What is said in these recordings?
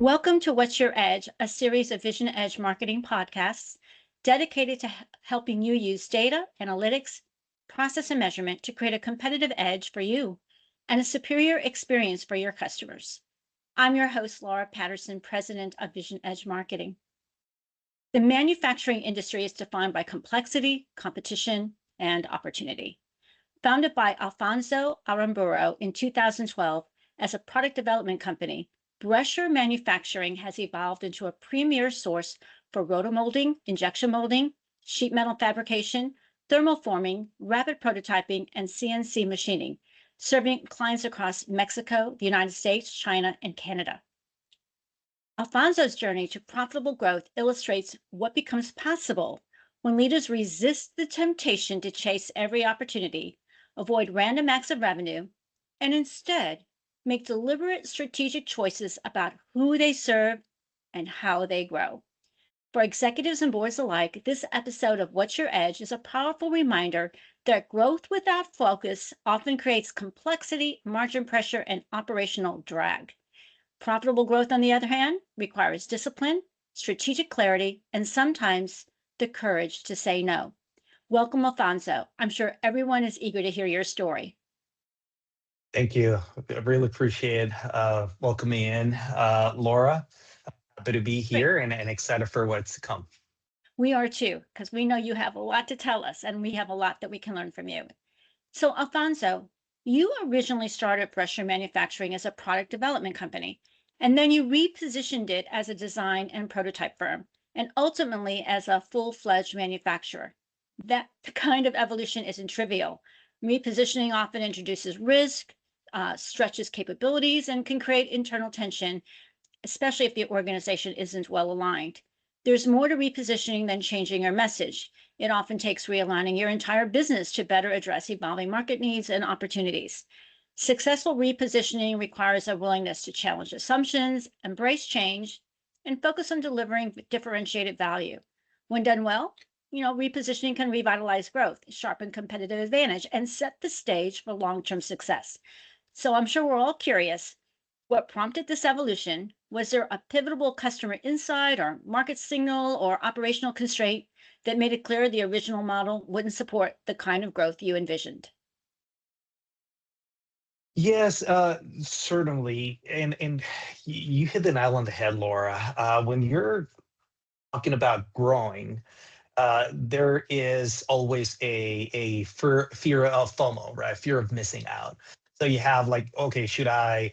Welcome to What's Your Edge, a series of VisionEdge marketing podcasts dedicated to helping you use data, analytics, process, and measurement to create a competitive edge for you and a superior experience for your customers. I'm your host, Laura Patterson, president of VisionEdge Marketing. The manufacturing industry is defined by complexity, competition, and opportunity. Founded by Alfonso Aramburo in 2012 as a product development company, Brecher Manufacturing has evolved into a premier source for rotomolding, injection molding, sheet metal fabrication, thermoforming, rapid prototyping, and CNC machining, serving clients across Mexico, the United States, China, and Canada. Alfonso's journey to profitable growth illustrates what becomes possible when leaders resist the temptation to chase every opportunity, avoid random acts of revenue, and instead make deliberate strategic choices about who they serve and how they grow. For executives and boards alike, this episode of What's Your Edge is a powerful reminder that growth without focus often creates complexity, margin pressure, and operational drag. Profitable growth, on the other hand, requires discipline, strategic clarity, and sometimes the courage to say no. Welcome, Alfonso. I'm sure everyone is eager to hear your story. Thank you. I really appreciate welcoming in Laura. Happy to be Great. here and excited for what's to come. We are too, because we know you have a lot to tell us and we have a lot that we can learn from you. So, Alfonso, you originally started Brecher Manufacturing as a product development company, and then you repositioned it as a design and prototype firm, and ultimately as a full-fledged manufacturer. That kind of evolution isn't trivial. Repositioning often introduces risk, stretches capabilities, and can create internal tension, especially if the organization isn't well aligned. There's more to repositioning than changing your message. It often takes realigning your entire business to better address evolving market needs and opportunities. Successful repositioning requires a willingness to challenge assumptions, embrace change, and focus on delivering differentiated value. When done well, repositioning can revitalize growth, sharpen competitive advantage, and set the stage for long-term success. So I'm sure we're all curious, what prompted this evolution? Was there a pivotal customer insight or market signal or operational constraint that made it clear the original model wouldn't support the kind of growth you envisioned? Yes, certainly. And you hit the nail on the head, Laura. When you're talking about growing, there is always a fear of FOMO, right? Fear of missing out. So you have like, okay, should I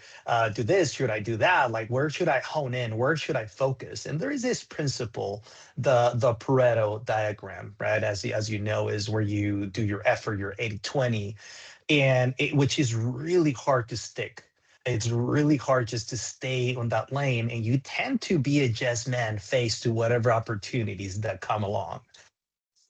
do this? Should I do that? Like, where should I hone in? Where should I focus? And there is this principle, the Pareto diagram, right? As you know, is where you do your effort, your 80-20, which is really hard to stick. It's really hard just to stay on that lane, and you tend to be a yes man faced to whatever opportunities that come along.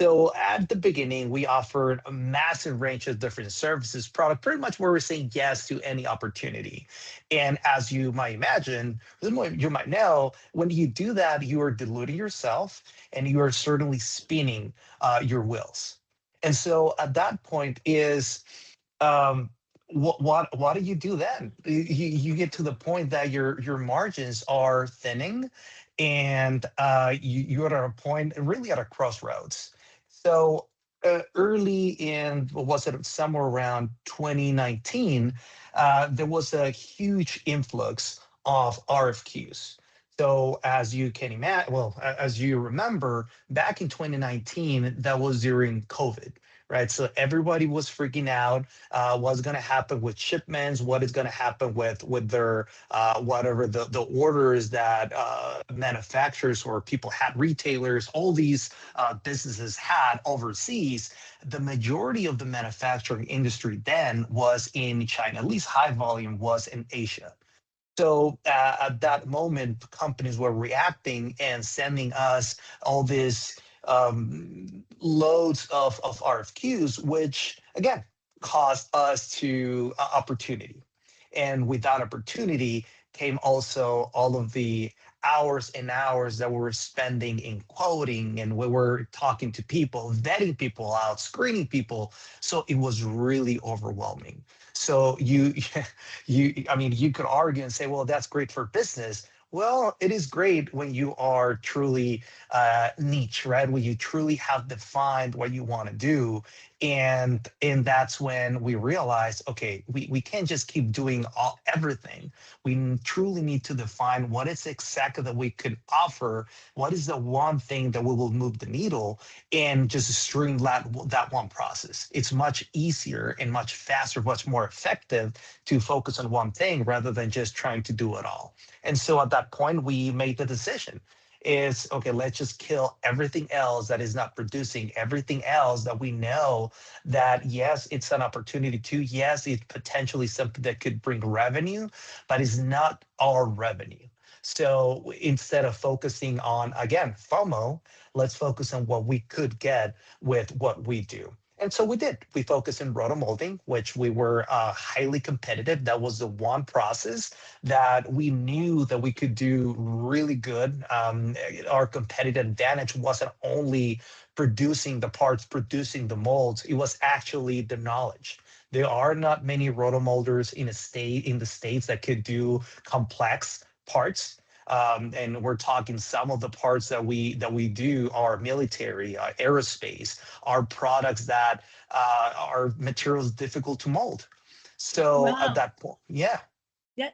So at the beginning, we offered a massive range of different services, product, pretty much where we're saying yes to any opportunity. And as you might imagine, you might know, when you do that, you are diluting yourself and you are certainly spinning your wheels. And so at that point is, what do you do then? You get to the point that your margins are thinning, and you're at a point, really at a crossroads. So early in, what was it, somewhere around 2019, there was a huge influx of RFQs. So as you can imagine, well, as you remember, back in 2019, that was during COVID, right? So everybody was freaking out. What's going to happen with shipments? What is going to happen with their whatever the orders that manufacturers or people had, retailers, all these businesses had overseas. The majority of the manufacturing industry then was in China. At least high volume was in Asia. So at that moment, companies were reacting and sending us all this loads of RFQs, which again caused us to opportunity. And with that opportunity came also all of the hours and hours that we were spending in quoting, and we were talking to people, vetting people out, screening people. So it was really overwhelming. So I mean, you could argue and say, well, that's great for business. Well, it is great when you are truly niche, right? When you truly have defined what you want to do, and that's when we realize, okay, we can't just keep doing everything. Truly need to define what is exactly that we could offer. What is the one thing that we will move the needle, and just stream that one process. It's much easier and much faster, much more effective to focus on one thing rather than just trying to do it all. And so at that point, we made the decision is okay, let's just kill everything else that is not producing, everything else that we know that, yes, it's an opportunity to, yes, it's potentially something that could bring revenue, but it's not our revenue. So instead of focusing on, again, FOMO, let's focus on what we could get with what we do. And so we did. We focused in rotomolding, which we were highly competitive. That was the one process that we knew that we could do really good. Our competitive advantage wasn't only producing the parts, producing the molds, it was actually the knowledge. There are not many rotomolders in the states that could do complex parts. And we're talking some of the parts that we do are military, aerospace, are products that are materials difficult to mold. So at Wow. that point, yeah.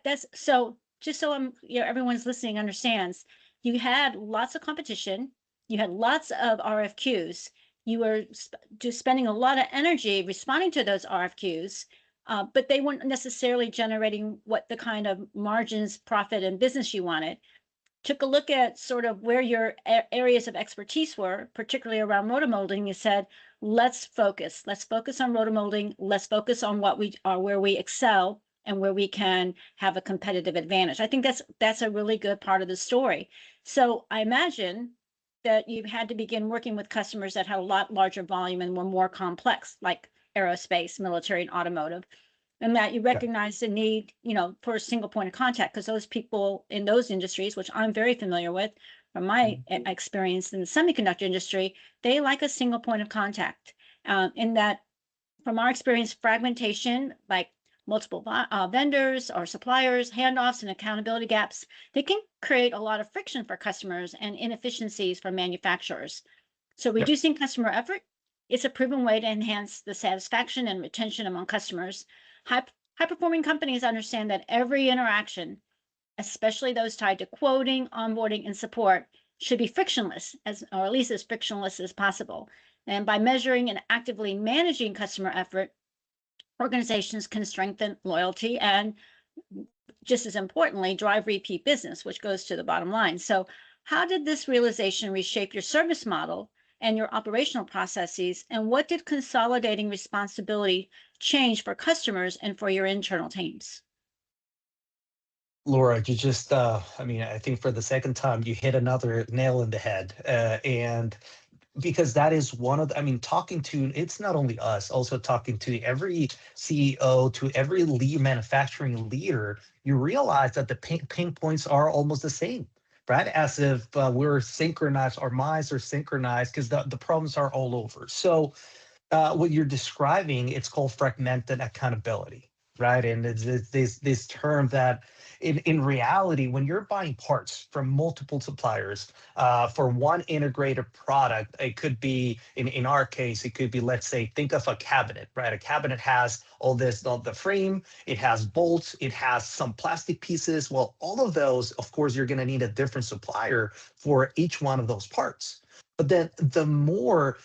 That's so just so everyone's listening understands, you had lots of competition, you had lots of RFQs, you were just spending a lot of energy responding to those RFQs, but they weren't necessarily generating what the kind of margins, profit, and business you wanted. Took a look at sort of where your areas of expertise were, particularly around rotomolding. You said, let's focus. Let's focus on rotomolding. Let's focus on what we are, where we excel, and where we can have a competitive advantage. I think that's a really good part of the story. So I imagine that you had to begin working with customers that had a lot larger volume and were more complex, like aerospace, military, and automotive, and that you recognize the need, for a single point of contact, because those people in those industries, which I'm very familiar with from my experience in the semiconductor industry, they like a single point of contact. In that, from our experience, fragmentation, like multiple vendors or suppliers, handoffs, and accountability gaps, they can create a lot of friction for customers and inefficiencies for manufacturers. So Yep. reducing customer effort is a proven way to enhance the satisfaction and retention among customers. High, high performing companies understand that every interaction, especially those tied to quoting, onboarding, and support, should be frictionless, or at least as frictionless as possible. And by measuring and actively managing customer effort, organizations can strengthen loyalty and, just as importantly, drive repeat business, which goes to the bottom line. So, how did this realization reshape your service model and your operational processes? And what did consolidating responsibility change for customers and for your internal teams? Laura, you just, I mean, I think for the second time, you hit another nail in the head. And because that is one of the, I mean, talking to, it's not only us, also talking to every CEO, to every manufacturing leader, you realize that the pain points are almost the same, right? As if we're synchronized, our minds are synchronized because the problems are all over. So what you're describing, it's called fragmented accountability, right? And it's this term that in reality, when you're buying parts from multiple suppliers for one integrated product, it could be, in our case, it could be, let's say, think of a cabinet, right? A cabinet has all the frame, it has bolts, it has some plastic pieces. Well, all of those, of course, you're going to need a different supplier for each one of those parts. But then the more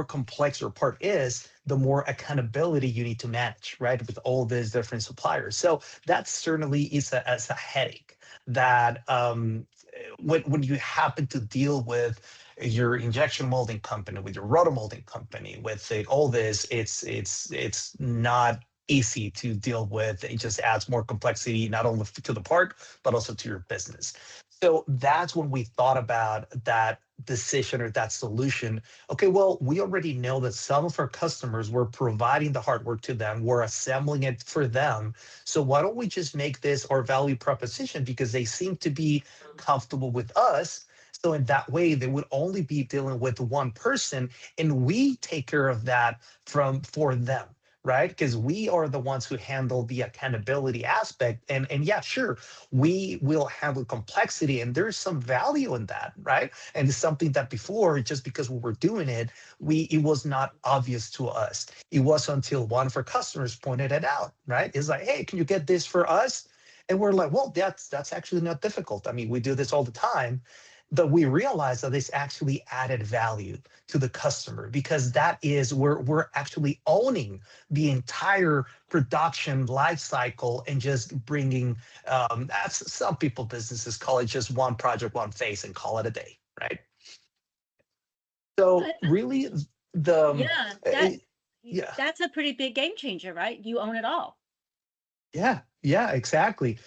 complex your part is, the more accountability you need to manage, right? With all these different suppliers. So that certainly is a headache that when you happen to deal with your injection molding company, with your rotomolding company, with all this, it's not easy to deal with. It just adds more complexity, not only to the part, but also to your business. So that's when we thought about that decision or that solution. Okay, well, we already know that some of our customers were providing the hardware to them, we're assembling it for them. So why don't we just make this our value proposition, because they seem to be comfortable with us. So in that way, they would only be dealing with one person, and we take care of that for them. right? Because we are the ones who handle the accountability aspect. And yeah, sure, we will handle complexity, and there's some value in that, right? And it's something that before, just because we were doing it, it was not obvious to us. It was until one of our customers pointed it out, right? It's like, hey, can you get this for us? And we're like, well, that's actually not difficult. I mean, we do this all the time. But we realize that this actually added value to the customer, because that is where we're actually owning the entire production life cycle and just bringing, that's some people businesses call it just one project, one phase, and call it a day, right? So I- really, the yeah, uh, yeah. that's a pretty big game changer, right? You own it all. Yeah, yeah, exactly.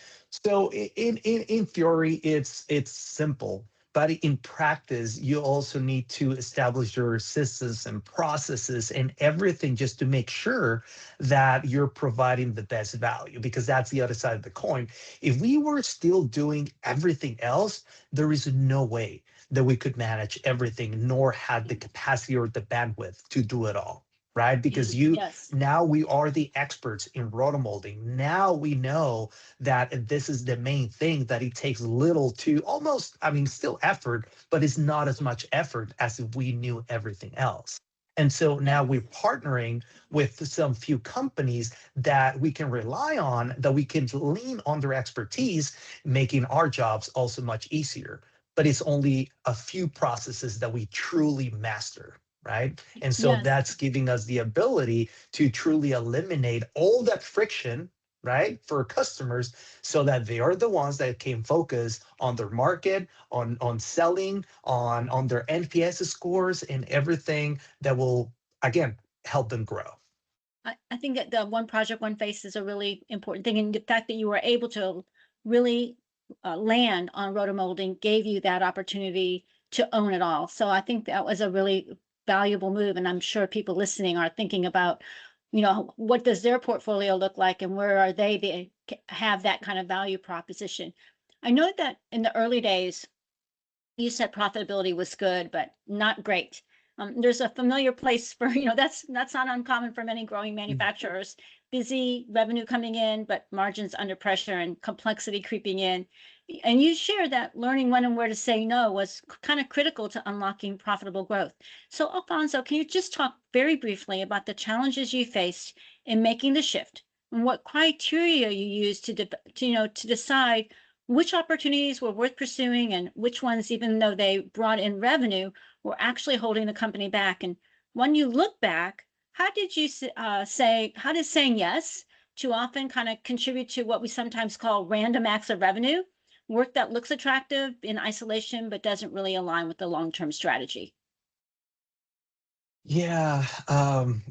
So in theory, it's simple, but in practice, you also need to establish your systems and processes and everything just to make sure that you're providing the best value, because that's the other side of the coin. If we were still doing everything else, there is no way that we could manage everything, nor had the capacity or the bandwidth to do it all, right? Because Yes. now we are the experts in rotomolding. Now we know that this is the main thing, that it takes little to almost, I mean, still effort, but it's not as much effort as if we knew everything else. And so now Yes. we're partnering with some few companies that we can rely on, that we can lean on their expertise, making our jobs also much easier. But it's only a few processes that we truly master, right? And so Yes. that's giving us the ability to truly eliminate all that friction, right, for customers, so that they are the ones that can focus on their market, on selling, on their NPS scores, and everything that will, again, help them grow. I think that the one project, one face is a really important thing. And the fact that you were able to really land on rotomolding gave you that opportunity to own it all. So I think that was a really valuable move. And I'm sure people listening are thinking about, what does their portfolio look like and where are they have that kind of value proposition. I know that in the early days, you said profitability was good, but not great. There's a familiar place for, that's not uncommon for many growing manufacturers. Busy revenue coming in, but margins under pressure and complexity creeping in. And you shared that learning when and where to say no was kind of critical to unlocking profitable growth. So, Alfonso, can you just talk very briefly about the challenges you faced in making the shift and what criteria you used to decide which opportunities were worth pursuing and which ones, even though they brought in revenue, were actually holding the company back? And when you look back, how did you how does saying yes too often kind of contribute to what we sometimes call random acts of revenue, work that looks attractive in isolation but doesn't really align with the long-term strategy? Yeah,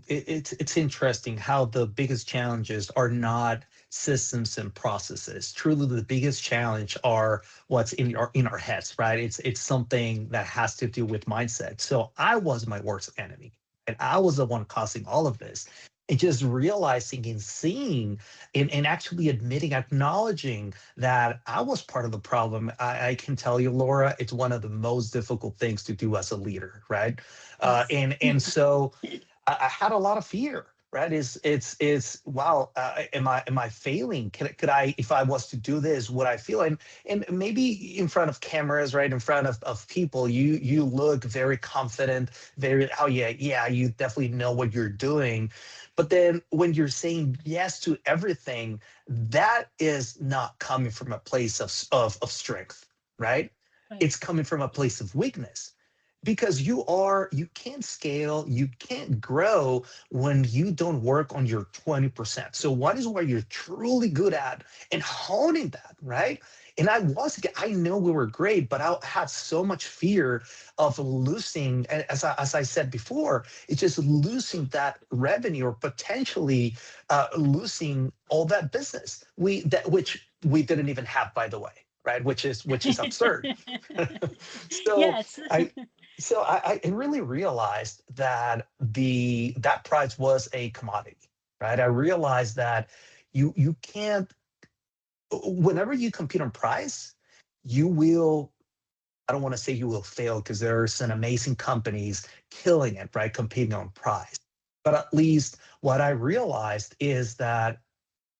it's interesting how the biggest challenges are not systems and processes. Truly, the biggest challenge are what's in our heads, right? It's something that has to do with mindset. So I was my worst enemy, and I was the one causing all of this. And just realizing and seeing and actually admitting, acknowledging that I was part of the problem. I can tell you, Laura, it's one of the most difficult things to do as a leader, right? Yes. And so I had a lot of fear, right? Is wow, am I failing? Could I, if I was to do this, would I feel? And maybe in front of cameras, right, in front of people, you look very confident, very, oh yeah, yeah, you definitely know what you're doing. But then when you're saying yes to everything, that is not coming from a place of strength, right? Right. It's coming from a place of weakness, because you can't scale, you can't grow when you don't work on your 20%. So what is what you're truly good at, and honing that, right? And I know we were great, but I had so much fear of losing, as I said before, it's just losing that revenue, or potentially losing all that business which we didn't even have, by the way, right? Which is absurd. so Yes. I so I really realized that that price was a commodity, right? I realized that you can't, whenever you compete on price, you will, I don't want to say you will fail, because there are some amazing companies killing it, right? Competing on price. But at least what I realized is that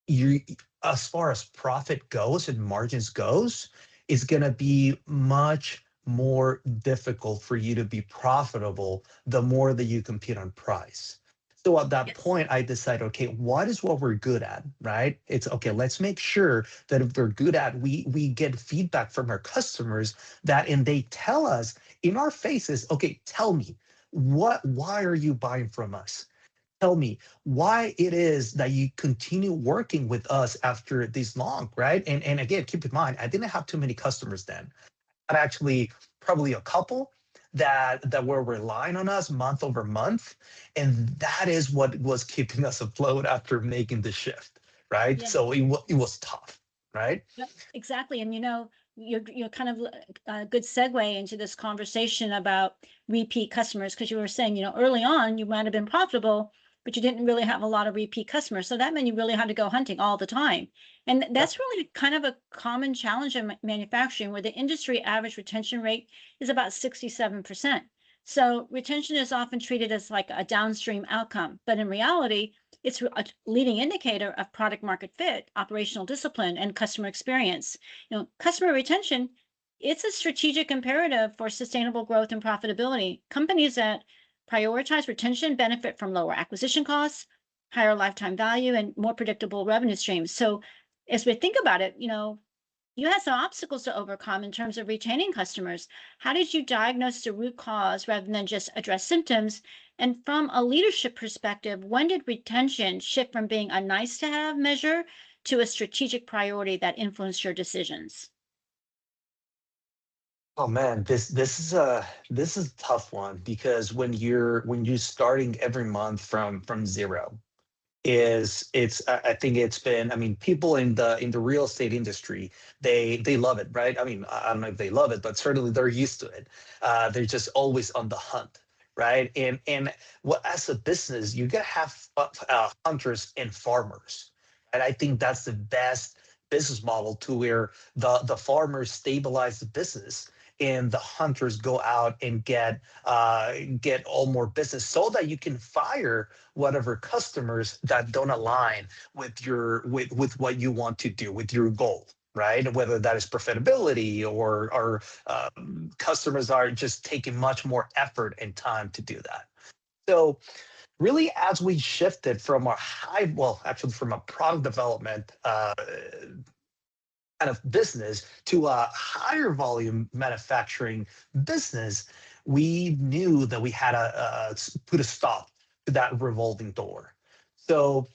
you, as far as profit goes and margins goes, is going to be much more difficult for you to be profitable the more that you compete on price. So at that Yes. point, I decided, okay, what is what we're good at, right? It's okay, let's make sure that if they're good at, we get feedback from our customers that, and they tell us in our faces, okay, tell me, why are you buying from us? Tell me why it is that you continue working with us after this long, right? And again, keep in mind, I didn't have too many customers then. I had actually probably a couple that were relying on us month over month, and that is what was keeping us afloat after making the shift, right? Yeah. So it was tough, right? Yep, exactly. And you're kind of a good segue into this conversation about repeat customers because you were saying, early on you might have been profitable, but you didn't really have a lot of repeat customers. So that meant you really had to go hunting all the time. And Yeah. that's really kind of a common challenge in manufacturing where the industry average retention rate is about 67%. So retention is often treated as like a downstream outcome, but in reality, it's a leading indicator of product market fit, operational discipline, and customer experience. Customer retention, it's a strategic imperative for sustainable growth and profitability. Companies that prioritize retention benefit from lower acquisition costs, higher lifetime value, and more predictable revenue streams. So as we think about it, you had some obstacles to overcome in terms of retaining customers. How did you diagnose the root cause rather than just address symptoms? And from a leadership perspective, when did retention shift from being a nice to have measure to a strategic priority that influenced your decisions? Oh man, this is a tough one because when you're starting every month from zero, is it's I think it's been, I mean, people in the real estate industry, they love it, right? I mean, I don't know if they love it, but certainly they're used to it. They're just always on the hunt, right? And what, as a business, you gotta have hunters and farmers, and I think that's the best business model, to where the farmers stabilize the business and the hunters go out and get all more business so that you can fire whatever customers that don't align with with what you want to do, with your goal, right? Whether that is profitability, or customers are just taking much more effort and time to do that. So really, as we shifted from a high, well, actually from a product development kind of business to a higher volume manufacturing business, we knew that we had to put a stop to that revolving door. So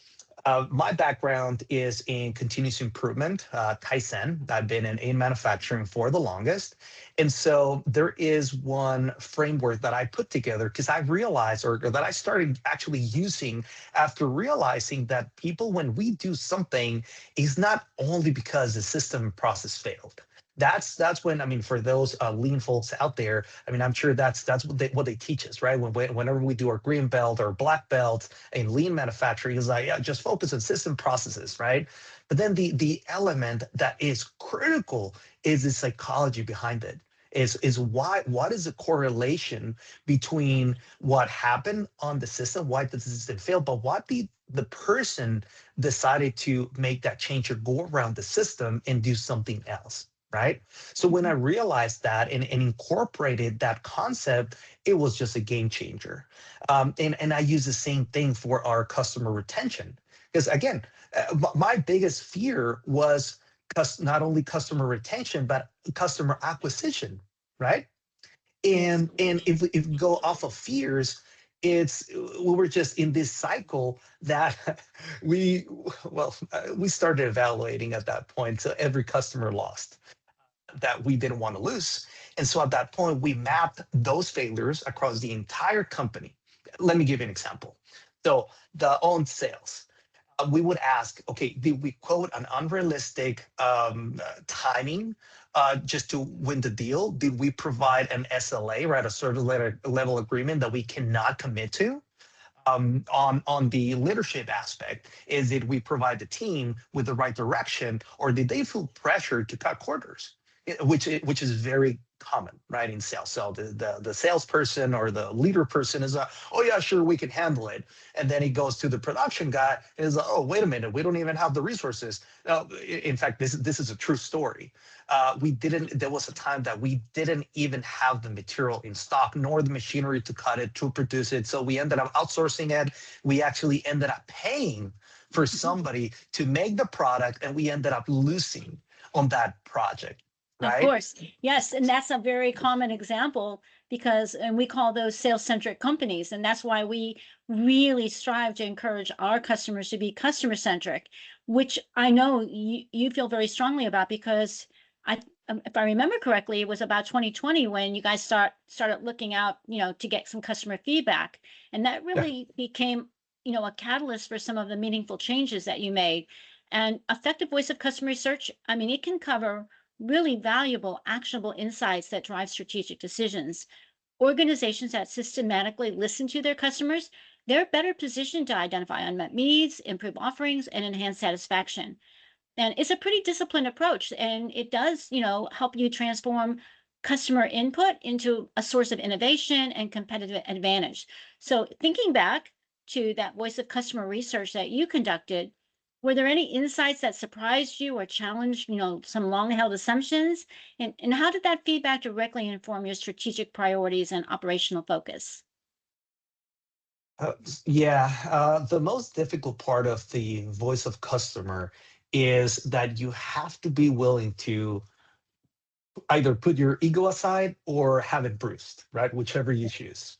my background is in continuous improvement, Kaizen. I've been in manufacturing for the longest. And so there is one framework that I put together because I realized, or that I started actually using after realizing that people, when we do something, is not only because the system process failed. That's when, I mean, for those lean folks out there, I mean, I'm sure that's what they teach us, right? Whenever we do our green belt or black belt in lean manufacturing, is like, yeah, just focus on system processes, right? But then the element that is critical is the psychology behind it. Is why, what is the correlation between what happened on the system, why the system failed, but what the person decided to make that change or go around the system and do something else, right? So when I Mhm. realized that and incorporated that concept, it was just a game changer. And I use the same thing for our customer retention. Because again, my biggest fear was not only customer retention, but customer acquisition, right? Yes. And if we go off of fears, it's, we were just in this cycle that we, well, we started evaluating at that point. So every customer lost that we didn't want to lose. And so at that point, we mapped those failures across the entire company. Let me give you an example. So the on sales, we would ask, okay, did we quote an unrealistic timing just to win the deal? Did we provide an SLA, right, a certain level agreement that we cannot commit to? On the leadership aspect, is did we provide the team with the right direction, or did they feel pressure to cut quarters? which is very common, right, in sales. So the salesperson or the leader person is oh yeah, sure, we can handle it, and then he goes to the production guy and is like, oh wait a minute, we don't even have the resources. Now, in fact, this is a true story. We didn't. There was a time that we didn't even have the material in stock, nor the machinery to cut it, to produce it. So we ended up outsourcing it. We actually ended up paying for somebody to make the product, and we ended up losing on that project, Of right? course. Yes. And that's a very common example because, and we call those sales centric companies. And that's why we really strive to encourage our customers to be customer centric, which I know you feel very strongly about because if I remember correctly, it was about 2020 when you guys started looking out, to get some customer feedback. And that Yeah. really became, a catalyst for some of the meaningful changes that you made. And effective voice of customer research, I mean, it can cover really valuable, actionable insights that drive strategic decisions. Organizations that systematically listen to their customers, they're better positioned to identify unmet needs, improve offerings, and enhance satisfaction. And it's a pretty disciplined approach, and it does, help you transform customer input into a source of innovation and competitive advantage. So, thinking back to that voice of customer research that you conducted, were there any insights that surprised you or challenged, some long-held assumptions? And how did that feedback directly inform your strategic priorities and operational focus? Yeah, the most difficult part of the voice of customer is that you have to be willing to either put your ego aside or have it bruised, right? Whichever you choose.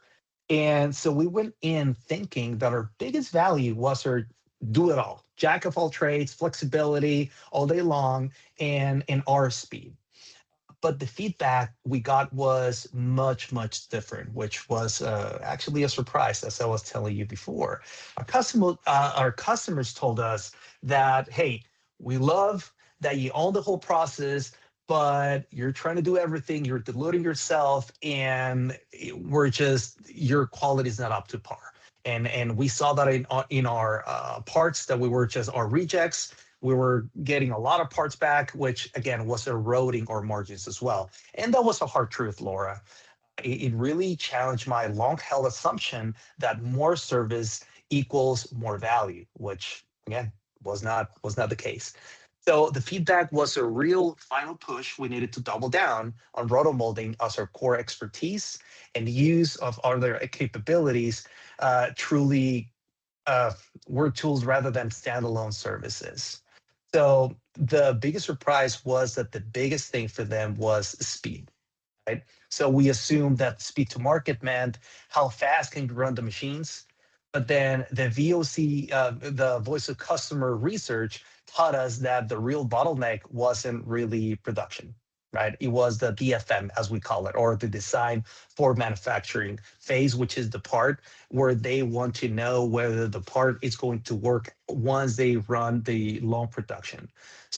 And so we went in thinking that our biggest value was our do it all, jack of all trades, flexibility all day long, and our speed. But the feedback we got was much, much different, which was actually a surprise, as I was telling you before. Our customers told us that, hey, we love that you own the whole process, but you're trying to do everything, you're diluting yourself, and your quality is not up to par. And we saw that in our parts that we were just our rejects. We were getting a lot of parts back, which again was eroding our margins as well. And that was a hard truth, Laura. It really challenged my long-held assumption that more service equals more value, which again was not the case. So the feedback was a real final push. We needed to double down on rotomolding as our core expertise, and use of other capabilities truly were tools rather than standalone services. So the biggest surprise was that the biggest thing for them was speed, right? So we assumed that speed to market meant how fast can you run the machines. But then the VOC, the voice of customer research, taught us that the real bottleneck wasn't really production, right? It was the DFM, as we call it, or the design for manufacturing phase, which is the part where they want to know whether the part is going to work once they run the long production.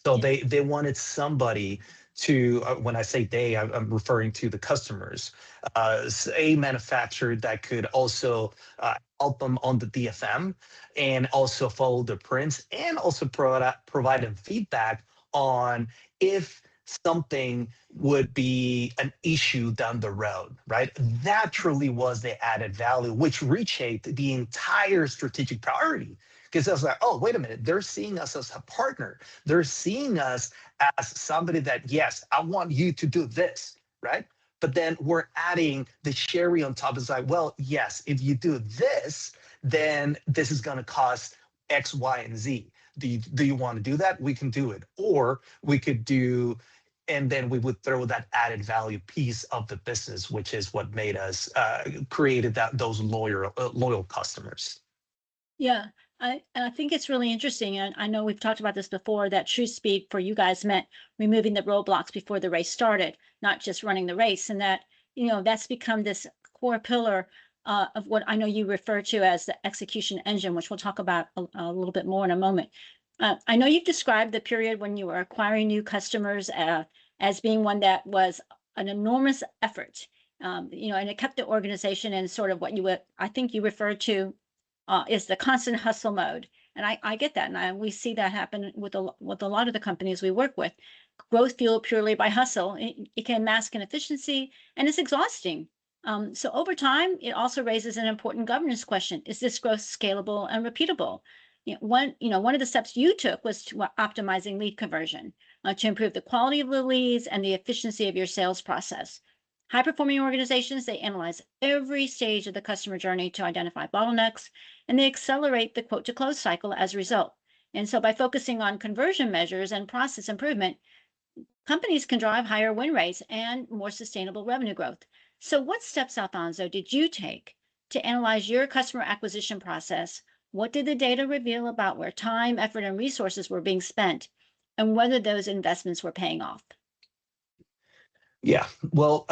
So Yeah. they wanted somebody to, when I say they, I'm referring to the customers, a manufacturer that could also help them on the DFM, and also follow the prints, and also provide them feedback on if something would be an issue down the road, right? That truly was the added value, which reshaped the entire strategic priority. Because I was like, oh, wait a minute, they're seeing us as a partner. They're seeing us as somebody that, yes, I want you to do this, right? But then we're adding the cherry on top. It's like, well, yes, if you do this, then this is going to cost X, Y, and Z. Do you want to do that? We can do it. Or we could do, and then we would throw that added value piece of the business, which is what made us created those loyal customers. Yeah, I think it's really interesting, and I know we've talked about this before, that true speed for you guys meant removing the roadblocks before the race started, not just running the race, and that, that's become this core pillar of what I know you refer to as the execution engine, which we'll talk about a little bit more in a moment. I know you've described the period when you were acquiring new customers as being one that was an enormous effort, and it kept the organization in sort of what I think you referred to is the constant hustle mode. And I get that. And we see that happen with with a lot of the companies we work with. Growth fueled purely by hustle, it can mask inefficiency and it's exhausting. So over time, it also raises an important governance question. Is this growth scalable and repeatable? One of the steps you took was to optimizing lead conversion to improve the quality of the leads and the efficiency of your sales process. High performing organizations, they analyze every stage of the customer journey to identify bottlenecks, and they accelerate the quote to close cycle as a result. And so by focusing on conversion measures and process improvement, companies can drive higher win rates and more sustainable revenue growth. So what steps, Alfonso, did you take to analyze your customer acquisition process? What did the data reveal about where time, effort, and resources were being spent, and whether those investments were paying off? Yeah. Well,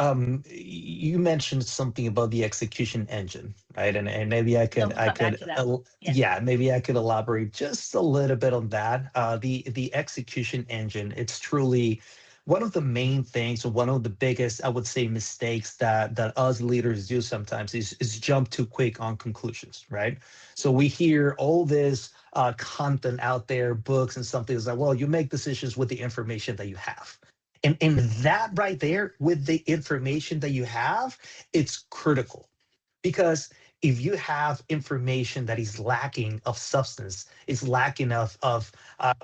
you mentioned something about the execution engine, right? And maybe So we'll come back to that. Yes. yeah, maybe I could elaborate just a little bit on that. The execution engine, it's truly one of the main things, or one of the biggest, I would say, mistakes that us leaders do sometimes is jump too quick on conclusions, right? So we hear all this content out there, books and something is like, well, you make decisions with the information that you have. And that right there, with the information that you have, it's critical. Because if you have information that is lacking of substance, is lacking of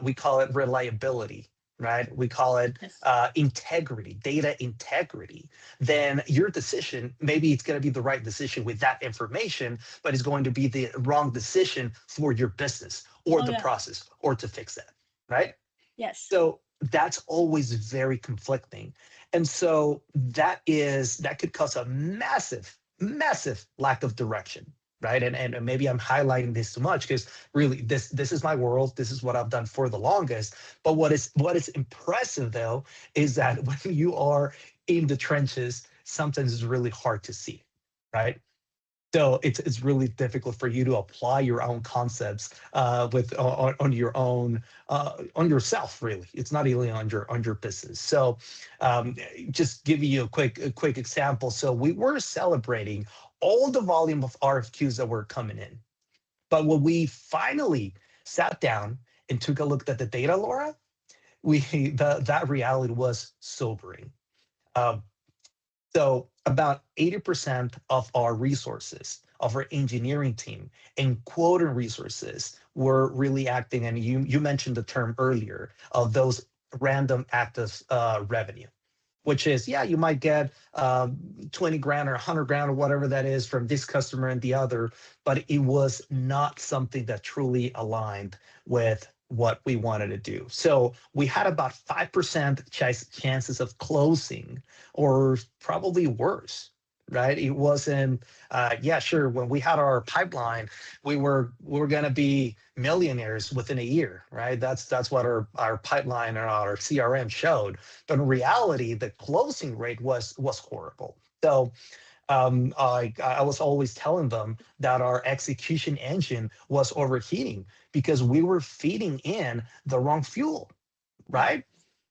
we call it reliability, right? We call it Yes. integrity, data integrity, then your decision, maybe it's going to be the right decision with that information, but it's going to be the wrong decision for your business or Oh, the yeah. process or to fix that, right? Yes. So that's always very conflicting. And so that could cause a massive lack of direction. Right. And maybe I'm highlighting this too much because really this is my world. This is what I've done for the longest. But what is impressive though is that when you are in the trenches, sometimes it's really hard to see. Right. So it's really difficult for you to apply your own concepts with on your own on yourself. Really, it's not even on your business. So, just give you a quick example. So we were celebrating all the volume of RFQs that were coming in, but when we finally sat down and took a look at the data, Laura, that reality was sobering. Um, so about 80% of our resources, of our engineering team and quota resources were really acting, and you mentioned the term earlier, of those random active revenue, which is, yeah, you might get 20 grand or 100 grand or whatever that is from this customer and the other, but it was not something that truly aligned with what we wanted to do. So we had about 5% chances of closing, or probably worse, right? It wasn't, yeah, sure. When we had our pipeline, we were going to be millionaires within a year, right? That's what our pipeline and our CRM showed. But in reality, the closing rate was horrible. So I was always telling them that our execution engine was overheating because we were feeding in the wrong fuel, Yeah. right?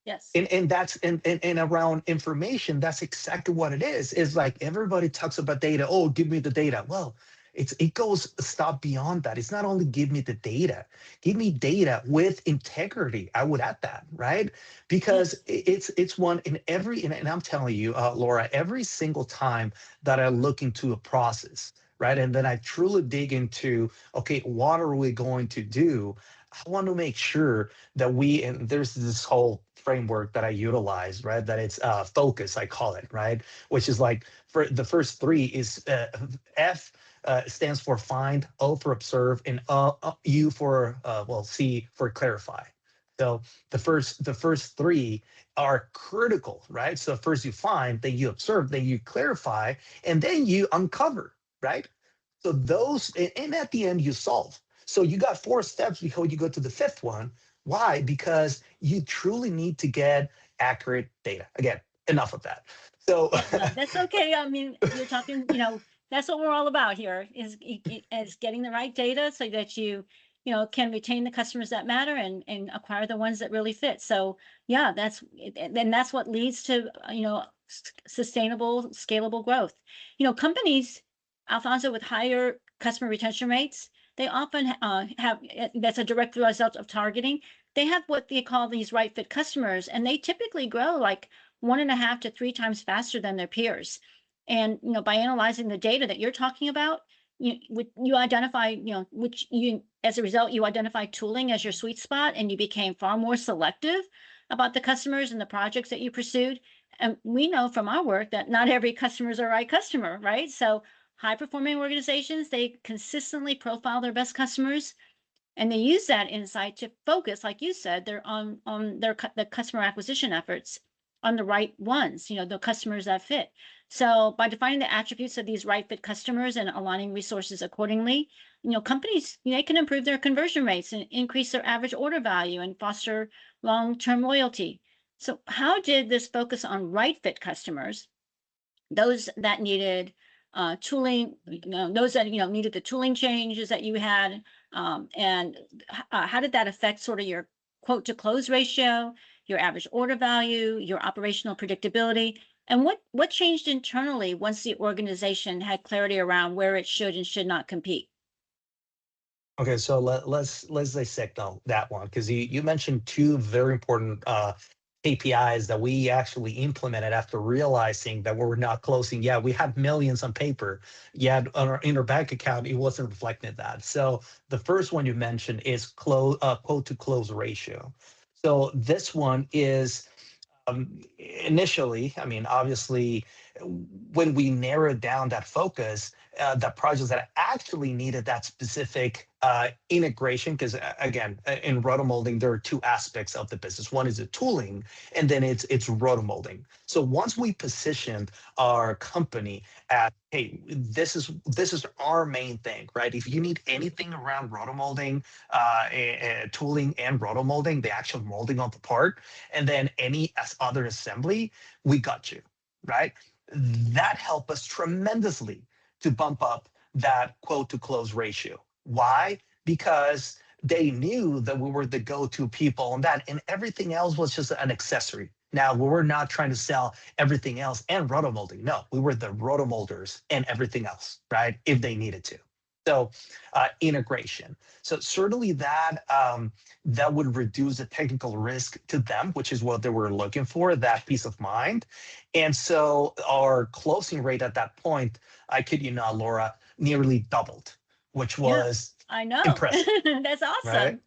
Yes. And that's and around information, that's exactly what it is. It's like everybody talks about data. Oh, give me the data. Well, it goes a step beyond that. It's not only give me the data, give me data with integrity. I would add that, right? Because Yes. it's one in every, and I'm telling you, Laura, every single time that I look into a process, right, and then I truly dig into, okay, what are we going to do? I want to make sure that and there's this whole framework that I utilize, right? That it's focus, I call it, right? Which is like, for the first three is F stands for find, O for observe, and U for well, C for clarify. So the first three are critical, right? So first you find, then you observe, then you clarify, and then you uncover, right? So those, and at the end you solve. So you got four steps before you go to the fifth one. Why? Because you truly need to get accurate data. Again, enough of that. So Yeah, no, that's okay. I mean, you're talking, that's what we're all about here is getting the right data so that can retain the customers that matter and acquire the ones that really fit. So yeah, that's what leads to, sustainable, scalable growth. Companies, Alfonso, with higher customer retention rates, they often have, that's a direct result of targeting. They have what they call these right fit customers, and they typically grow like 1.5 to 3 times faster than their peers. And by analyzing the data that you're talking about, you identify, which you, as a result, you identify tooling as your sweet spot, and you became far more selective about the customers and the projects that you pursued. And we know from our work that not every customer is a right customer, right? So high performing organizations, they consistently profile their best customers, and they use that insight to focus, like you said, they're on the customer acquisition efforts on the right ones, the customers that fit. So by defining the attributes of these right fit customers and aligning resources accordingly, companies, they can improve their conversion rates and increase their average order value and foster long-term loyalty. So how did this focus on right fit customers, those that needed tooling, those that needed the tooling changes that you had, and how did that affect sort of your quote to close ratio, your average order value, your operational predictability, and what changed internally once the organization had clarity around where it should and should not compete? Okay, so let's dissect on that one, because you mentioned two very important KPIs that we actually implemented after realizing that we were not closing. Yeah, we had millions on paper, yet in our bank account it wasn't reflecting that. So the first one you mentioned is quote to close ratio. So this one is initially, I mean, obviously, when we narrowed down that focus, the projects that actually needed that specific integration, because again, in rotomolding, there are two aspects of the business. One is the tooling, and then it's rotomolding. So once we positioned our company at, hey, this is our main thing, right? If you need anything around rotomolding, tooling and rotomolding, the actual molding of the part, and then any other assembly, we got you, right? That helped us tremendously to bump up that quote to close ratio. Why? Because they knew that we were the go-to people on that, and everything else was just an accessory. Now, we were not trying to sell everything else and rotomolding. No, we were the rotomolders and everything else, right? If they needed to. So integration. So certainly that would reduce the technical risk to them, which is what they were looking for, that peace of mind. And so our closing rate at that point, I kid you not, Laura, nearly doubled, which Yeah, was I know. impressive, That's right? awesome.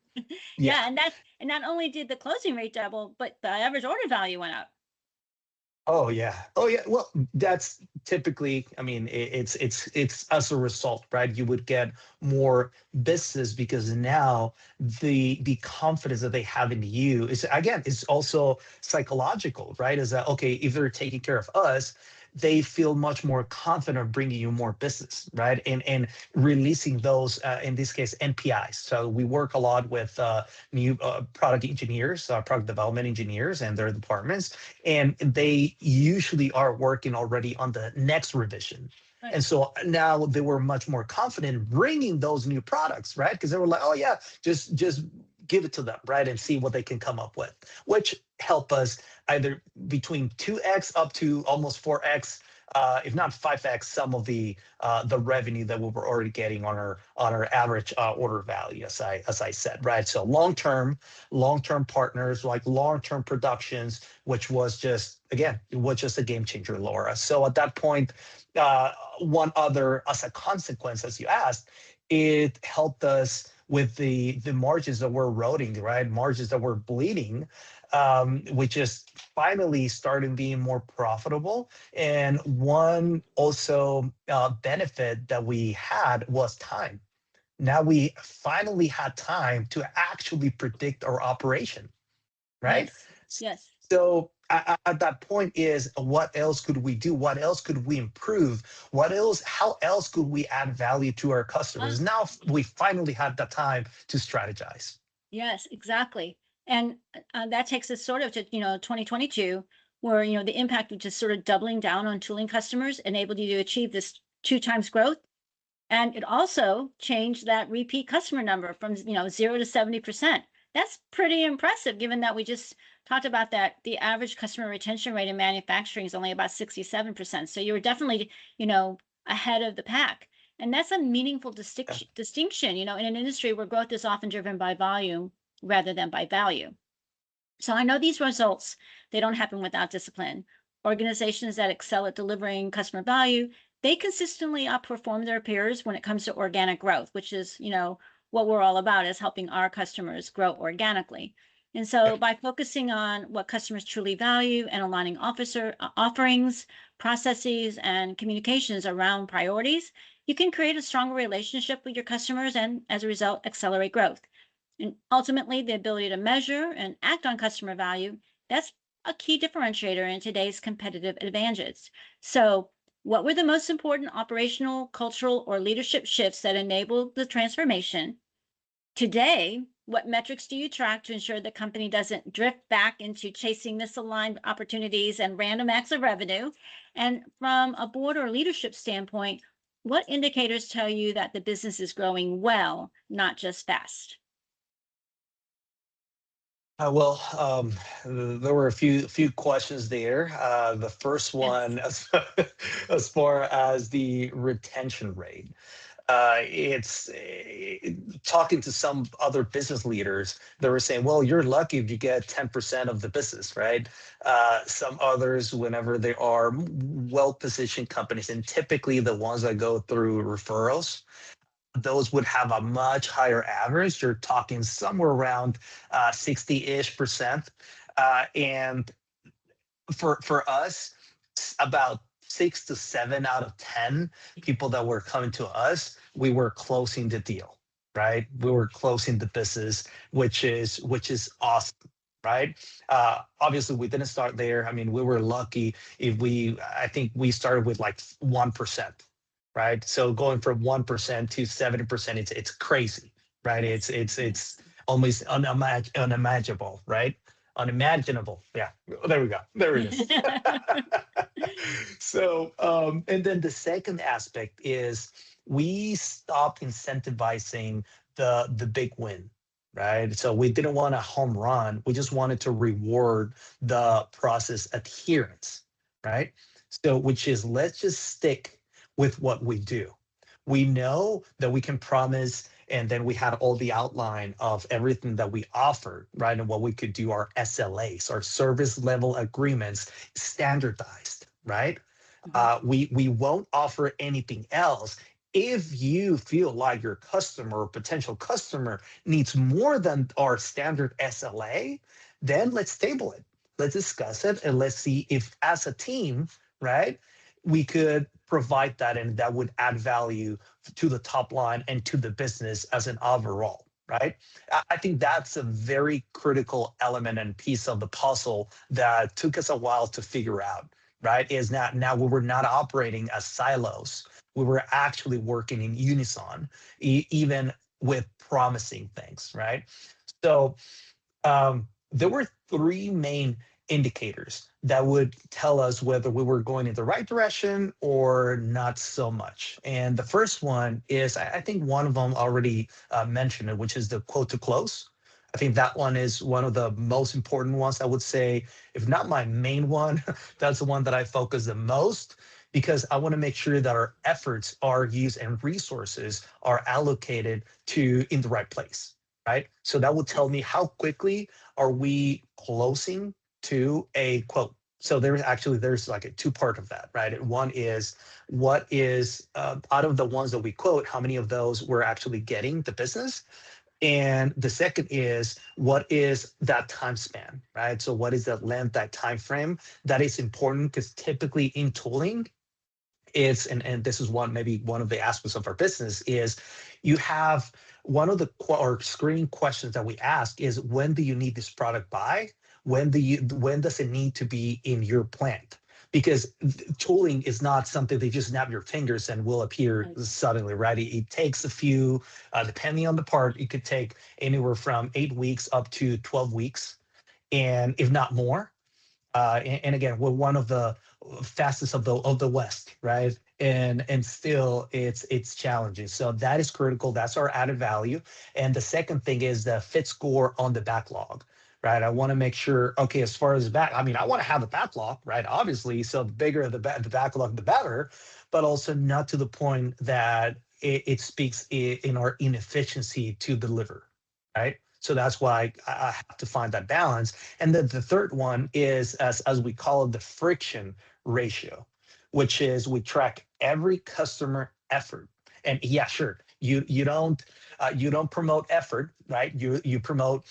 Yeah. Yeah, and not only did the closing rate double, but the average order value went up. Oh yeah. Oh yeah. Well, that's typically, I mean, it's as a result, right? You would get more business because now the confidence that they have in you is, again, is also psychological, right? Is that okay? If they're taking care of us, they feel much more confident of bringing you more business, right? And releasing those, in this case, NPIs. So we work a lot with new product engineers, product development engineers, and their departments, and they usually are working already on the next revision. Right. And so now they were much more confident bringing those new products, right? Because they were like, oh yeah, just give it to them, right? And see what they can come up with, which help us either between 2x up to almost 4x, if not 5x, some of the revenue that we were already getting on our average order value, as I said, right? So long term partners, like long-term productions, which was just, again, it was just a game changer, Laura. So at that point, one other, as a consequence, as you asked, it helped us with the margins that were eroding, right? Margins that were bleeding, which is finally starting being more profitable. And one also benefit that we had was time. Now we finally had time to actually predict our operation, right? Yes. Yes. So at that point is, what else could we do? What else could we improve? What else? How else could we add value to our customers? Now we finally had the time to strategize. Yes, exactly. And that takes us sort of to, 2022, where, the impact of just sort of doubling down on tooling customers enabled you to achieve this 2 times growth. And it also changed that repeat customer number from, 0 to 70%. That's pretty impressive, given that we just talked about that the average customer retention rate in manufacturing is only about 67%. So you were definitely, ahead of the pack. And that's a meaningful Yeah. distinction, in an industry where growth is often driven by volume rather than by value. So I know these results, they don't happen without discipline. Organizations that excel at delivering customer value, they consistently outperform their peers when it comes to organic growth, which is, what we're all about is helping our customers grow organically. And so Yep. by focusing on what customers truly value and aligning offerings, processes, and communications around priorities, you can create a stronger relationship with your customers and as a result, accelerate growth. And ultimately, the ability to measure and act on customer value, that's a key differentiator in today's competitive advantages. So, what were the most important operational, cultural, or leadership shifts that enabled the transformation? Today, what metrics do you track to ensure the company doesn't drift back into chasing misaligned opportunities and random acts of revenue? And from a board or leadership standpoint, what indicators tell you that the business is growing well, not just fast? Well, there were a few questions there. The first Yes. one, as far as the retention rate, it's talking to some other business leaders. They were saying, "Well, you're lucky if you get 10% of the business, right?" Some others, whenever they are well-positioned companies, and typically the ones that go through referrals, those would have a much higher average. You're talking somewhere around 60-ish%. And for us, about 6 to 7 out of 10 people that were coming to us, we were closing the deal, right? We were closing the business, which is awesome. Right. Obviously, we didn't start there. I mean, we were lucky if I think we started with like 1%, right? So going from 1% to 70%, it's crazy, right? Yes. It's Yes. almost unimaginable, right? Unimaginable. Yeah, there we go. There it is. So, and then the second aspect is we stopped incentivizing the big win, right? So we didn't want a home run. We just wanted to reward the process adherence, right? So, which is let's just stick with what we do. We know that we can promise, and then we had all the outline of everything that we offered, right? And what we could do, our SLAs, our service level agreements, standardized, right? Mhm. We won't offer anything else. If you feel like your customer or potential customer needs more than our standard SLA, then let's table it. Let's discuss it and let's see if, as a team, right, we could provide that and that would add value to the top line and to the business as an overall, right? I think that's a very critical element and piece of the puzzle that took us a while to figure out, right? Is that now we were not operating as silos. We were actually working in unison, even with promising things, right? So there were three main indicators that would tell us whether we were going in the right direction or not so much. And the first one is, I think one of them already mentioned it, which is the quote to close. I think that one is one of the most important ones. I would say, if not my main one, that's the one that I focus the most because I want to make sure that our efforts are used and resources are allocated to in the right place, right? So that will tell Yes. me how quickly are we closing to a quote. So there's like a two-part of that, right? One is what is out of the ones that we quote, how many of those we're actually getting the business, and the second is what is that time span, right? So what is that length, that time frame? That is important because typically in tooling, it's and this is one maybe one of the aspects of our business is you have one of the or screening questions that we ask is when do you need this product by, when does it need to be in your plant, because tooling is not something they just snap your fingers and will appear Right. suddenly, right? It takes a few, depending on the part, it could take anywhere from 8 weeks up to 12 weeks, and if not more. And again, we're one of the fastest of the West, right? And still, it's challenging. So that is critical. That's our added value. And the second thing is the fit score on the backlog, right? I want to make sure. Okay, as far as the back, I mean, I want to have a backlog, right? Obviously, so the bigger the backlog, the better. But also not to the point that it speaks in our inefficiency to deliver, right? So that's why I have to find that balance. And then the third one is, as we call it, the friction ratio, which is we track every customer effort. And yeah, sure, you don't promote effort, right? You promote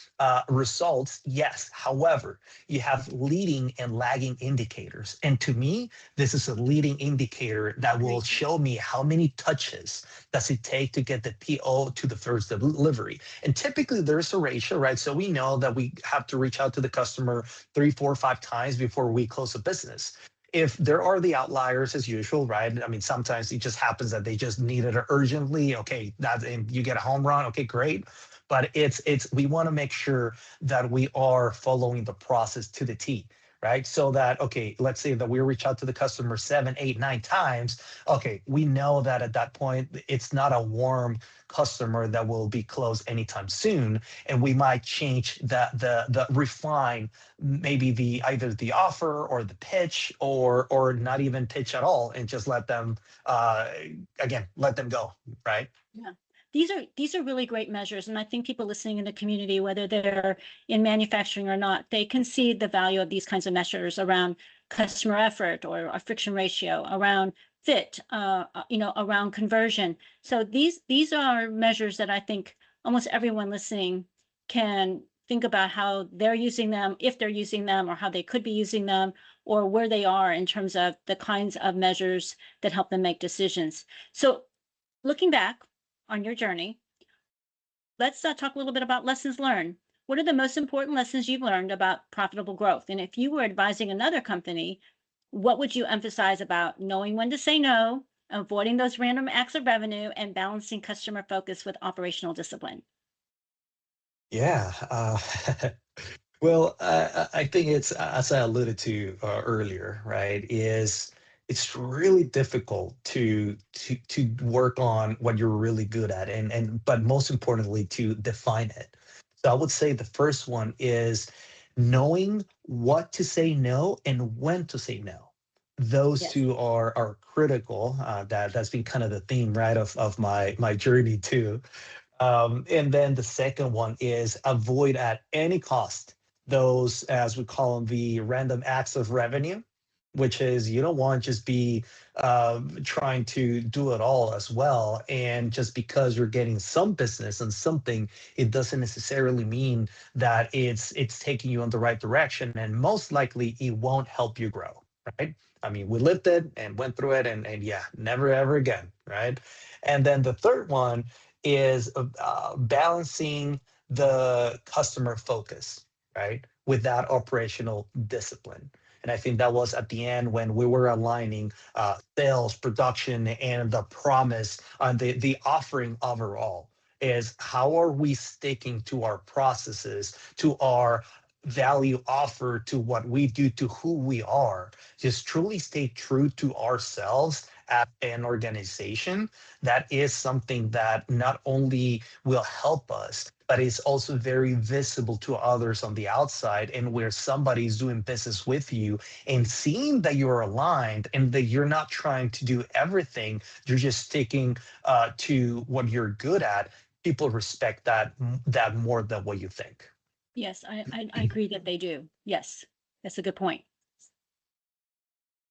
results, yes. However, you have leading and lagging indicators, and to me, this is a leading indicator that will Great. show me how many touches does it take to get the PO to the first delivery. And typically there's a ratio, right? So we know that we have to reach out to the customer 3, 4, 5 times before we close a business. If there are the outliers as usual, right? I mean, sometimes it just happens that they just need it urgently. Okay, that and you get a home run. Okay, great. But it's we want to make sure that we are following the process to the T, right? So that, okay, let's say that we reach out to the customer 7, 8, 9 times. Okay, we know that at that point it's not a warm customer that will be closed anytime soon, and we might change the refine maybe the either the offer or the pitch, or not even pitch at all, and just let them again let them go, right? Yeah. These are really great measures. And I think people listening in the community, whether they're in manufacturing or not, they can see the value of these kinds of measures around customer effort or a friction ratio, around fit, around conversion. So these are measures that I think almost everyone listening can think about how they're using them, if they're using them, or how they could be using them, or where they are in terms of the kinds of measures that help them make decisions. So looking back on your journey, let's talk a little bit about lessons learned. What are the most important lessons you've learned about profitable growth? And if you were advising another company, what would you emphasize about knowing when to say no, avoiding those random acts of revenue, and balancing customer focus with operational discipline? Yeah. Well, I think it's as I alluded to earlier, right? Is it's really difficult to work on what you're really good at, and but most importantly to define it. So I would say the first one is knowing what to say no and when to say no. Those Yes. two are critical. That's been kind of the theme, right, of my journey too. And then the second one is avoid at any cost those, as we call them, the random acts of revenue, which is you don't want to just be trying to do it all as well. And just because you're getting some business and something, it doesn't necessarily mean that it's taking you in the right direction. And most likely, it won't help you grow, right? I mean, we lived it and went through it, and yeah, never ever again, right? And then the third one is balancing the customer focus, right, with that operational discipline. And I think that was at the end when we were aligning sales, production, and the promise on the offering overall. Is how are we sticking to our processes, to our value offer, to what we do, to who we are? Just truly stay true to ourselves as an organization. That is something that not only will help us, but is also very visible to others on the outside, and where somebody's doing business with you and seeing that you're aligned and that you're not trying to do everything, you're just sticking to what you're good at. People respect that more than what you think. Yes, I agree that they do. Yes, that's a good point.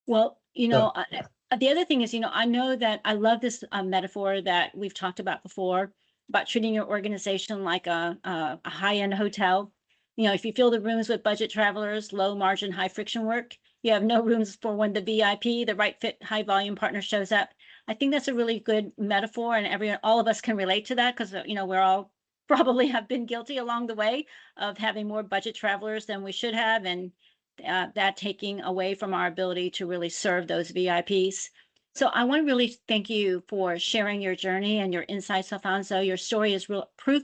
Well, So yeah. the other thing is, I know that I love this metaphor that we've talked about before about treating your organization like a high-end hotel. If you fill the rooms with budget travelers, low margin, high friction work, you have no rooms for when the VIP, the right fit, high volume partner shows up. I think that's a really good metaphor, and all of us can relate to that because we're all probably have been guilty along the way of having more budget travelers than we should have, and that taking away from our ability to really serve those VIPs. So I want to really thank you for sharing your journey and your insights, Alfonso. Your story is real proof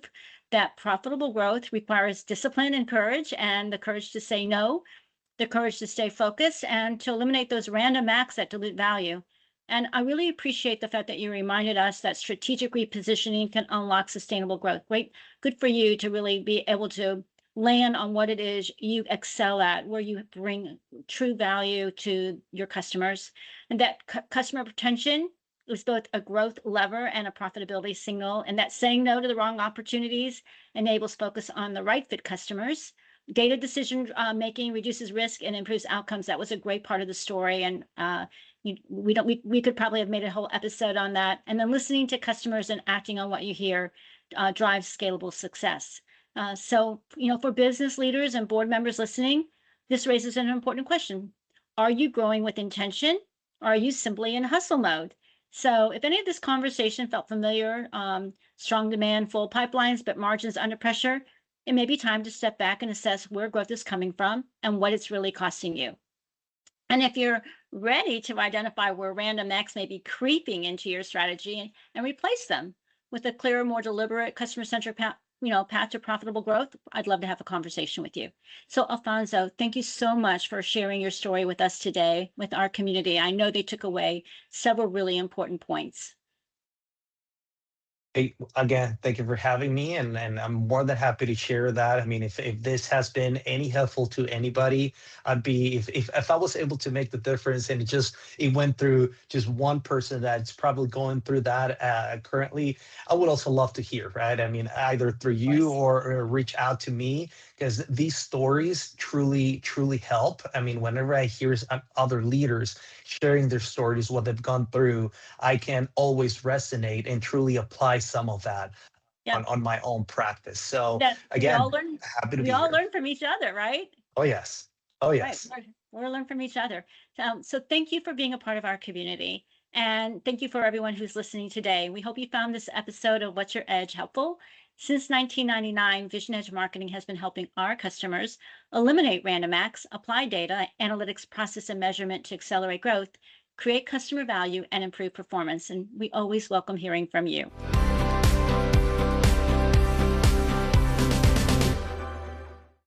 that profitable growth requires discipline and courage, and the courage to say no, the courage to stay focused, and to eliminate those random acts that dilute value. And I really appreciate the fact that you reminded us that strategic repositioning can unlock sustainable growth. Great, good for you to really be able to land on what it is you excel at, where you bring true value to your customers, and that customer retention It was both a growth lever and a profitability signal, and that saying no to the wrong opportunities enables focus on the right fit customers. Data decision making reduces risk and improves outcomes. That was a great part of the story, and we could probably have made a whole episode on that. And then listening to customers and acting on what you hear drives scalable success. So, for business leaders and board members listening, this raises an important question. Are you growing with intention, or are you simply in hustle mode? So if any of this conversation felt familiar, strong demand, full pipelines, but margins under pressure, it may be time to step back and assess where growth is coming from and what it's really costing you. And if you're ready to identify where random acts may be creeping into your strategy and replace them with a clearer, more deliberate, customer-centric path to profitable growth, I'd love to have a conversation with you. So Alfonso, thank you so much for sharing your story with us today, with our community. I know they took away several really important points. Hey, again, thank you for having me, and I'm more than happy to share that. I mean, if this has been any helpful to anybody, I'd be if I was able to make the difference, and it went through just one person that's probably going through that currently, I would also love to hear, right? I mean, either through Of you course. or reach out to me, because these stories truly help. I mean, whenever I hear other leaders sharing their stories, what they've gone through, I can always resonate and truly apply some of that Yeah. on my own practice. So That again, happy to we be all here. learn from each other, right? Oh yes. Oh Right. yes. We're learn from each other. So thank you for being a part of our community. And thank you for everyone who's listening today. We hope you found this episode of What's Your Edge helpful. Since 1999, VisionEdge Marketing has been helping our customers eliminate random acts, apply data, analytics, process, and measurement to accelerate growth, create customer value, and improve performance. And we always welcome hearing from you.